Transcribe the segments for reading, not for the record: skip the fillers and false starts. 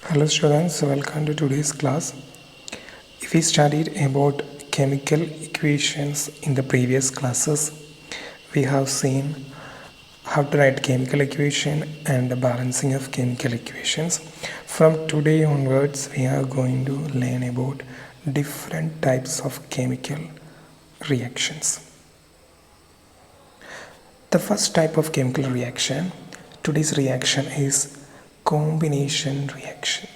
Hello students, welcome to today's class. We studied about chemical equations in the previous classes. We have seen how to write chemical equation and the balancing of chemical equations. From today onwards, we are going to learn about different types of chemical reactions. The first type of chemical reaction, today's reaction is combination reaction.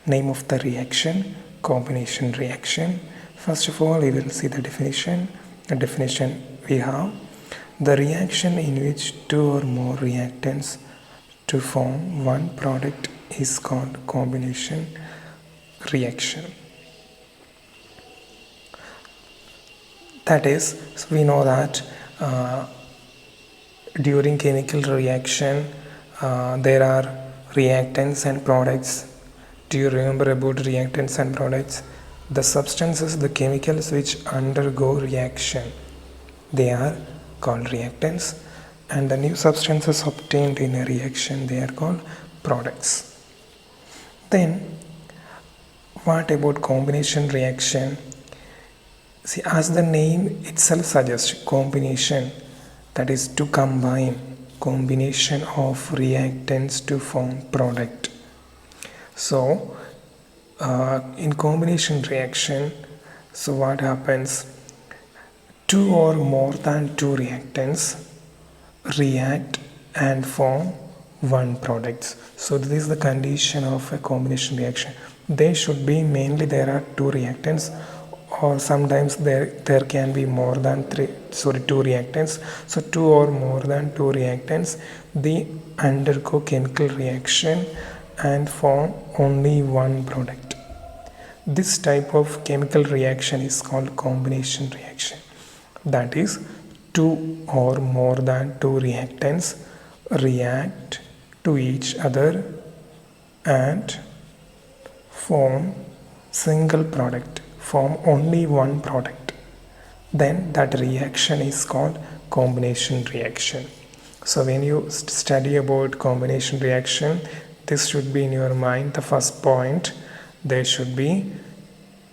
Name of the reaction, combination reaction. First of all, we will see the definition. The definition we have the reaction in which two or more reactants to form one product is called combination reaction. That is, we know that during chemical reaction there are reactants and products. Do you remember about reactants and products? The substances, the chemicals which undergo reaction, they are called reactants, and the new substances obtained in a reaction, they are called products. Then what about combination reaction? See, as the name itself suggests, combination, that is to combine, combination of reactants to form product. So in combination reaction, so what happens? Two or more than two reactants react and form one product. So this is the condition of a combination reaction. They should be mainly there are two reactants, or sometimes there can be more than two reactants. So two or more than two reactants, they undergo chemical reaction and form only one product. This type of chemical reaction is called combination reaction. That is, two or more than two reactants react to each other and form single product, form only one product. Then that reaction is called combination reaction. So when you study about combination reaction, this should be in your mind. The first point, there should be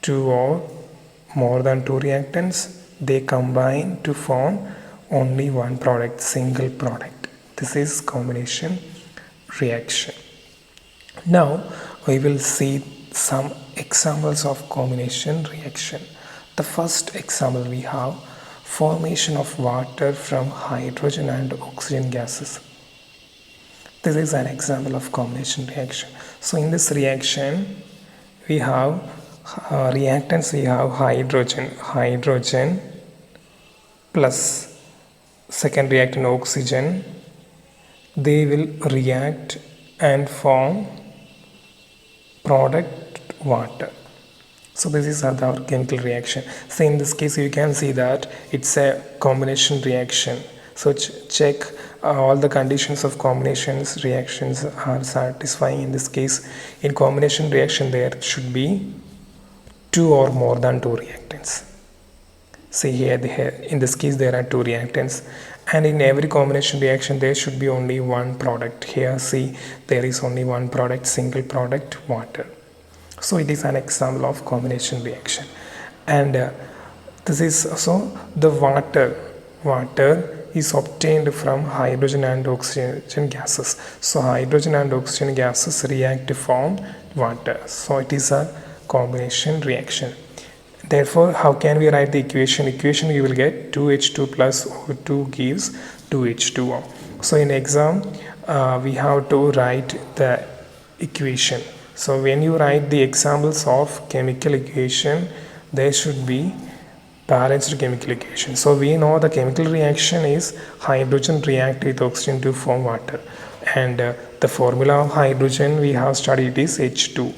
two or more than two reactants, they combine to form only one product, single product. This is combination reaction. Now we will see some examples of combination reaction. The first example we have formation of water from hydrogen and oxygen gases. This is an example of combination reaction. So in this reaction we have reactants, we have hydrogen plus second reactant oxygen. They will react and form product water. So this is our chemical reaction. So in this case you can see that it's a combination reaction. So check all the conditions of combinations reactions are satisfying. In this case, in combination reaction there should be two or more than two reactants. See here, in this case there are two reactants, and in every combination reaction there should be only one product. Here see, there is only one product, single product, water. So it is an example of combination reaction. And this is also the water is obtained from hydrogen and oxygen gases. So hydrogen and oxygen gases react to form water. So it is a combination reaction. Therefore, how can we write the equation? Equation we will get 2H2 plus O2 gives 2H2O. So in exam, we have to write the equation. So when you write the examples of chemical equation, there should be balanced chemical equation. So we know the chemical reaction is hydrogen react with oxygen to form water, and the formula of hydrogen we have studied is H2,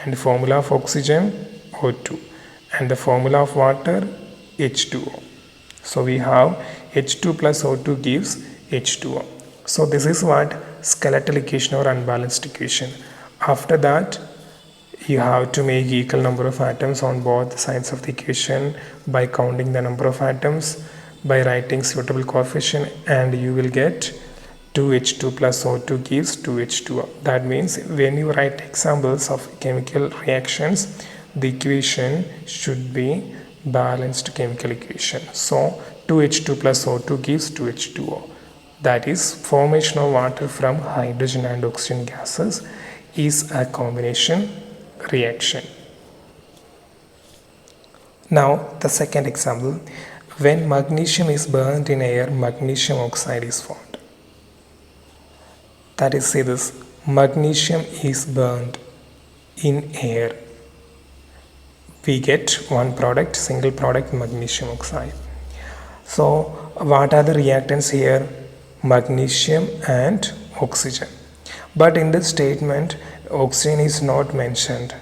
and formula of oxygen O2, and the formula of water H2O. So we have H2 plus O2 gives H2O. So this is what skeletal equation or unbalanced equation. After that, you have to make equal number of atoms on both sides of the equation by counting the number of atoms, by writing suitable coefficient, and you will get 2H2 plus O2 gives 2H2O. That means when you write examples of chemical reactions, the equation should be balanced chemical equation. So 2H2 plus O2 gives 2H2O. That is, formation of water from hydrogen and oxygen gases is a combination reaction. Now the second example, when magnesium is burned in air, magnesium oxide is formed. That is, see this, magnesium is burned in air. We get one product, single product, magnesium oxide. So what are the reactants here? Magnesium and oxygen. But in this statement, oxygen is not mentioned.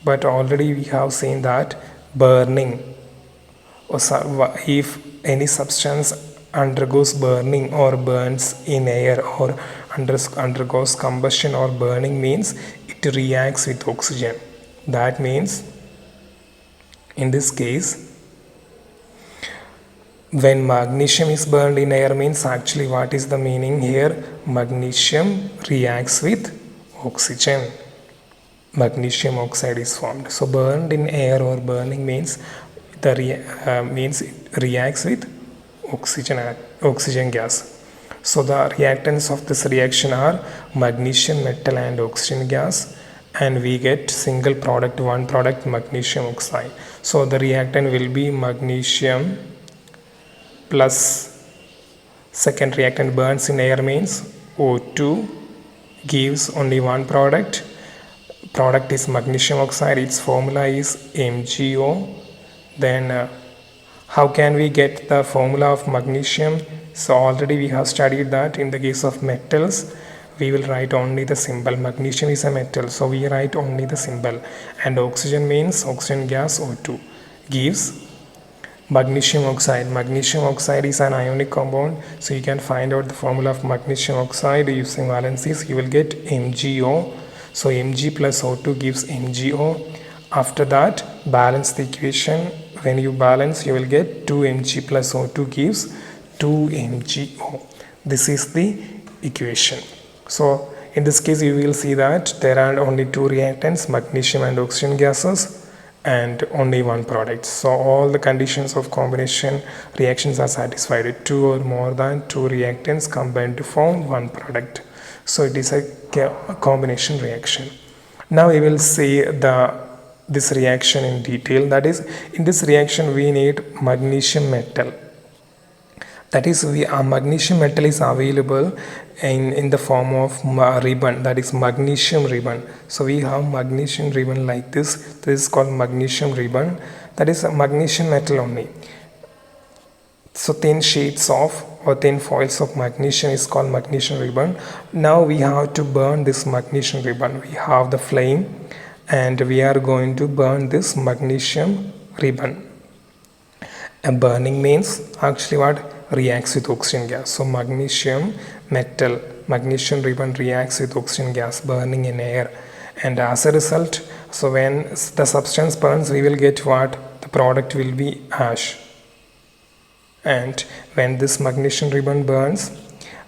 But already we have seen that burning, if any substance undergoes burning or burns in air or undergoes combustion or burning, means it reacts with oxygen. That means in this case, when magnesium is burned in air, means actually what is the meaning here? Magnesium reacts with oxygen. Magnesium oxide is formed. So burned in air or burning means means it reacts with oxygen gas. So the reactants of this reaction are magnesium metal and oxygen gas, and we get single product, one product, magnesium oxide. So the reactant will be magnesium plus second reactant burns in air means O2 gives only one product. Product is magnesium oxide, its formula is MgO. Then how can we get the formula of magnesium? So already we have studied that in the case of metals, we will write only the symbol. Magnesium is a metal, so we write only the symbol. And oxygen means oxygen gas, O2 gives magnesium oxide. Magnesium oxide is an ionic compound, so you can find out the formula of magnesium oxide using valencies. You will get MgO. So Mg plus O2 gives MgO. After that, balance the equation. When you balance, you will get 2Mg plus O2 gives 2MgO. This is the equation. So in this case, you will see that there are only two reactants, magnesium and oxygen gases, and only one product. So all the conditions of combination reactions are satisfied. Two or more than two reactants combined to form one product. So it is a combination reaction. Now we will see this reaction in detail. That is, in this reaction we need magnesium metal. That is, magnesium metal is available in the form of ribbon, that is magnesium ribbon. So we have magnesium ribbon like this. This is called magnesium ribbon. That is a magnesium metal only. So thin sheets of or thin foils of magnesium is called magnesium ribbon. Now we have to burn this magnesium ribbon. We have the flame and we are going to burn this magnesium ribbon. And burning means actually what? Reacts with oxygen gas. So magnesium metal, magnesium ribbon reacts with oxygen gas, burning in air. And as a result, so when the substance burns, we will get what? The product will be ash. And when this magnesium ribbon burns,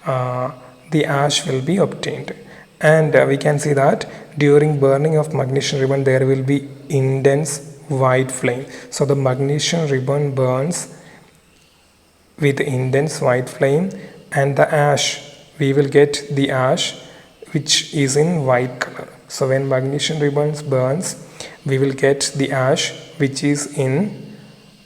the ash will be obtained. And we can see that during burning of magnesium ribbon, there will be intense white flame. So the magnesium ribbon burns with intense white flame, and the ash, we will get the ash which is in white color. So when magnesium ribbon burns, we will get the ash which is in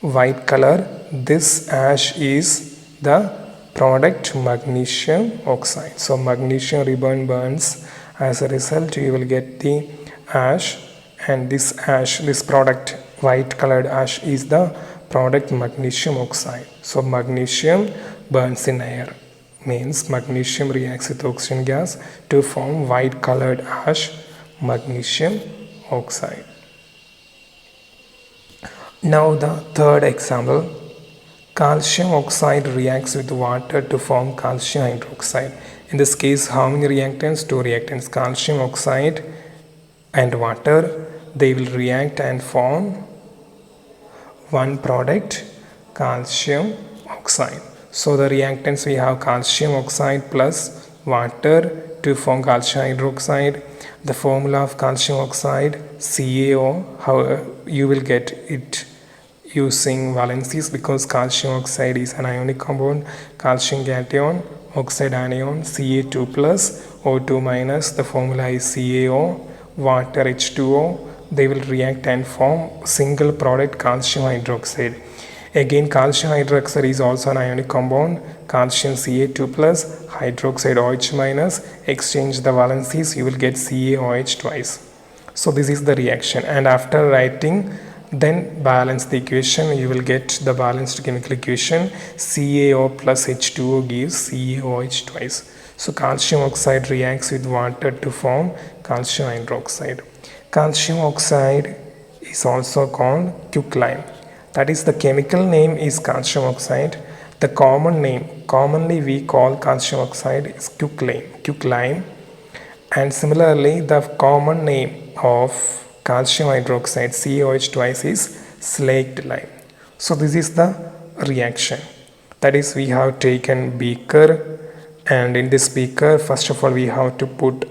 white color. This ash is the product magnesium oxide. So magnesium ribbon burns, as a result you will get the ash, and this ash, this product white colored ash is the product magnesium oxide. So magnesium burns in air, means magnesium reacts with oxygen gas to form white colored ash, magnesium oxide. Now the third example, calcium oxide reacts with water to form calcium hydroxide. In this case, how many reactants? Two reactants, calcium oxide and water. They will react and form one product, calcium oxide. So the reactants, we have calcium oxide plus water to form calcium hydroxide. The formula of calcium oxide CaO, how you will get it using valencies, because calcium oxide is an ionic compound. Calcium cation, oxide anion, Ca2 plus O2 minus, the formula is CaO, water H2O. They will react and form single product calcium hydroxide. Again, calcium hydroxide is also an ionic compound. Calcium Ca2 plus, hydroxide OH minus, exchange the valencies, you will get CaOH twice. So this is the reaction, and after writing then balance the equation, you will get the balanced chemical equation. CaO plus H2O gives CaOH twice. So calcium oxide reacts with water to form calcium hydroxide. Calcium oxide is also called quicklime. That is, the chemical name is calcium oxide. The common name, commonly we call calcium oxide, is quicklime. And similarly, the common name of calcium hydroxide CaOH twice is slaked lime. So this is the reaction. That is, we have taken beaker, and in this beaker first of all we have to put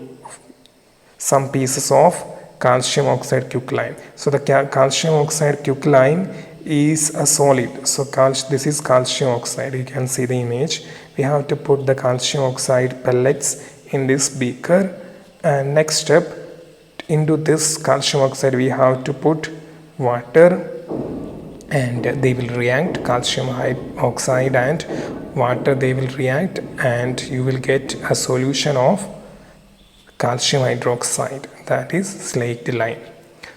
some pieces of calcium oxide quicklime. So the calcium oxide quicklime is a solid. So this is calcium oxide. You can see the image. We have to put the calcium oxide pellets in this beaker, and next step, into this calcium oxide we have to put water, and they will react. Calcium oxide and water, they will react, and you will get a solution of calcium hydroxide, that is slaked lime.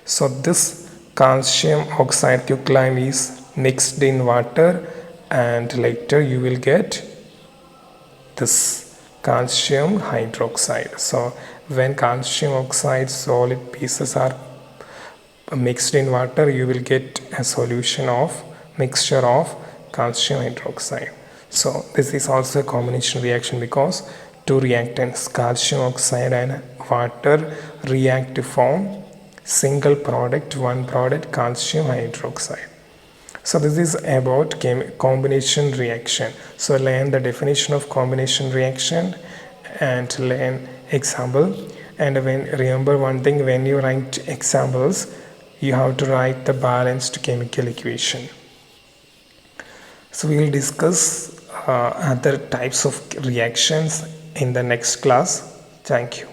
So this calcium oxide quicklime is mixed in water, and later you will get this calcium hydroxide. So when calcium oxide solid pieces are mixed in water, you will get a solution of mixture of calcium hydroxide. So this is also a combination reaction, because two reactants, calcium oxide and water, react to form single product, one product, calcium hydroxide. So this is about combination reaction. So learn the definition of combination reaction and learn example. And remember one thing, when you write examples, you have to write the balanced chemical equation. So we will discuss other types of reactions in the next class. Thank you.